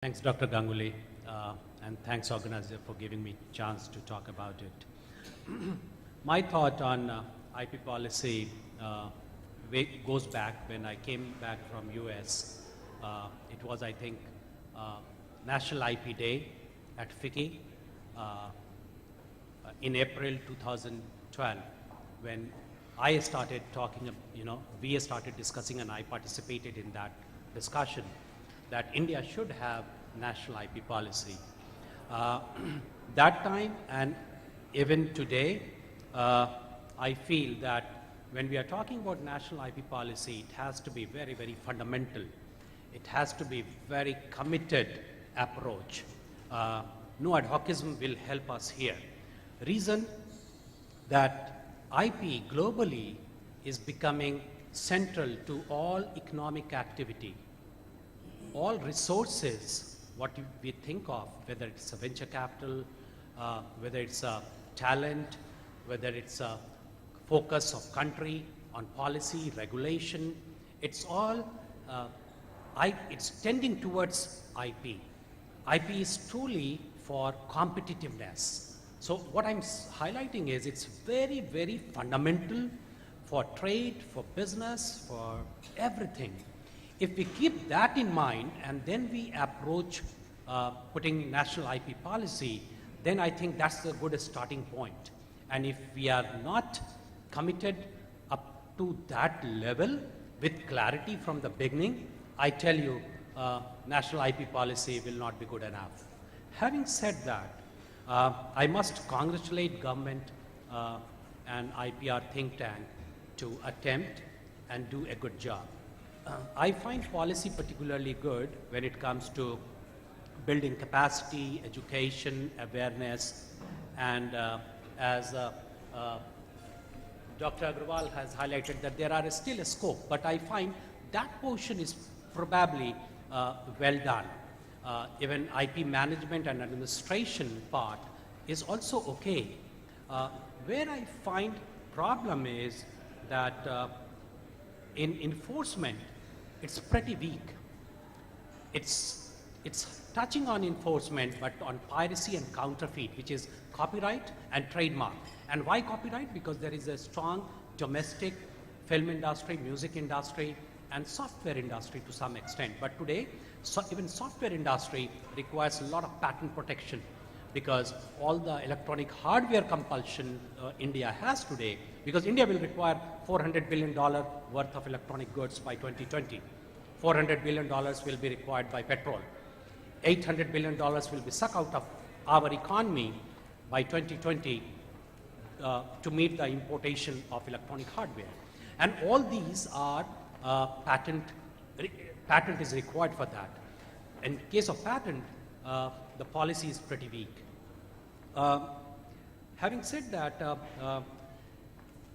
Thanks, Dr. Ganguly, and thanks, organizer, for giving me a chance to talk about it. My thought on IP policy goes back when I came back from US. It was, I think, National IP Day at FICCI in April 2012, when I started talking, we started discussing, and I participated in that discussion, that India should have national IP policy. That time and even today, I feel that when we are talking about national IP policy, it has to be very, very fundamental. It has to be very committed approach. No ad hocism will help us here. Reason that IP globally is becoming central to all economic activity. All resources, what we think of, whether it's a venture capital, whether it's a talent, whether it's a focus of country on policy, regulation, it's all, it's tending towards IP. IP is truly for competitiveness. So what I'm highlighting is it's very, very fundamental for trade, for business, for everything. If we keep that in mind and then we approach putting national IP policy, then I think that's a good starting point. And if we are not committed up to that level with clarity from the beginning, I tell you, national IP policy will not be good enough. Having said that, I must congratulate government and IPR think tank to attempt and do a good job. I find policy particularly good when it comes to building capacity, education, awareness, and as Dr. Agrawal has highlighted that there are still a scope, but I find that portion is probably well done. Even IP management and administration part is also okay. Where I find problem is that in enforcement, it's pretty weak. It's touching on enforcement, but on piracy and counterfeit, which is copyright and trademark. And why copyright? Because there is a strong domestic film industry, music industry, and software industry to some extent. But today, even software industry requires a lot of patent protection, because all the electronic hardware compulsion India has today, because India will require $400 billion worth of electronic goods by 2020. $400 billion will be required by petrol. $800 billion will be sucked out of our economy by 2020 to meet the importation of electronic hardware. And all these are patent is required for that. In case of patent, the policy is pretty weak. Having said that,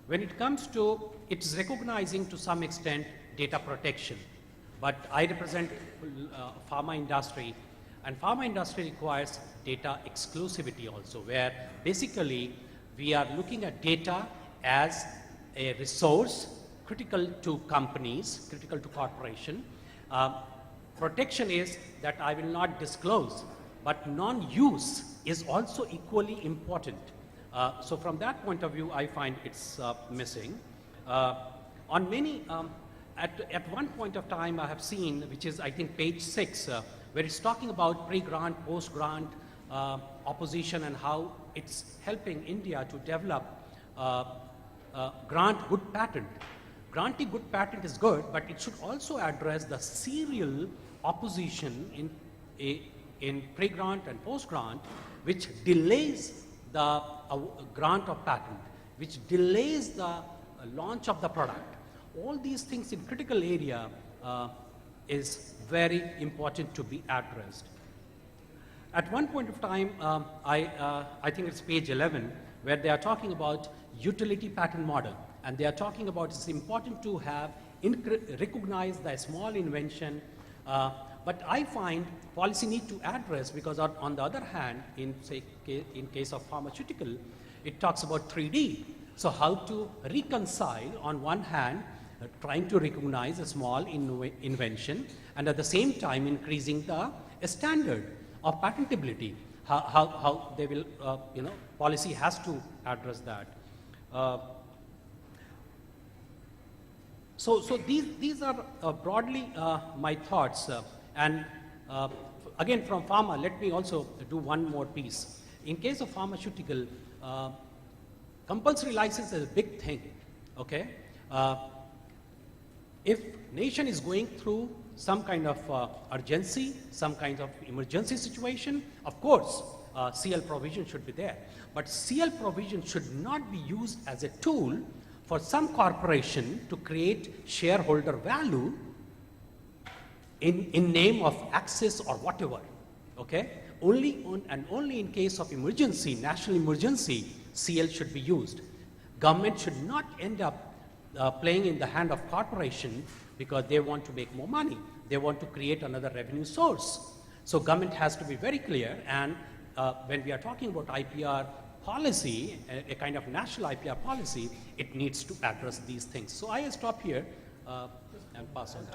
when it comes to, it's recognizing to some extent data protection, but I represent pharma industry, and pharma industry requires data exclusivity also, where basically we are looking at data as a resource critical to companies, critical to corporation. Protection is that I will not disclose, but non-use is also equally important. So from that point of view, I find it's missing. On many, at one point of time I have seen, which is I think page 6, where it's talking about pre-grant, post-grant opposition and how it's helping India to develop grant good patent. Granting good patent is good, but it should also address the serial opposition in pre-grant and post-grant, which delays the grant of patent, which delays the launch of the product. All these things in critical area is very important to be addressed. At one point of time, I think it's page 11, where they are talking about utility patent model. And they are talking about it's important to have recognize the small invention, but I find policy need to address, because on the other hand, in case of pharmaceutical, it talks about 3D. So how to reconcile on one hand, trying to recognize a small invention, and at the same time increasing the a standard of patentability, how they will, policy has to address that. So these are broadly my thoughts. And again, from pharma, let me also do one more piece. In case of pharmaceutical, compulsory license is a big thing, okay? If nation is going through some kind of urgency, some kind of emergency situation, of course, CL provision should be there. But CL provision should not be used as a tool for some corporation to create shareholder value in name of access or whatever, okay? Only in case of emergency, national emergency, CL should be used. Government should not end up playing in the hand of corporation because they want to make more money. They want to create another revenue source. So government has to be very clear, and when we are talking about IPR policy, a kind of national IPR policy, it needs to address these things. So I stop here and pass on.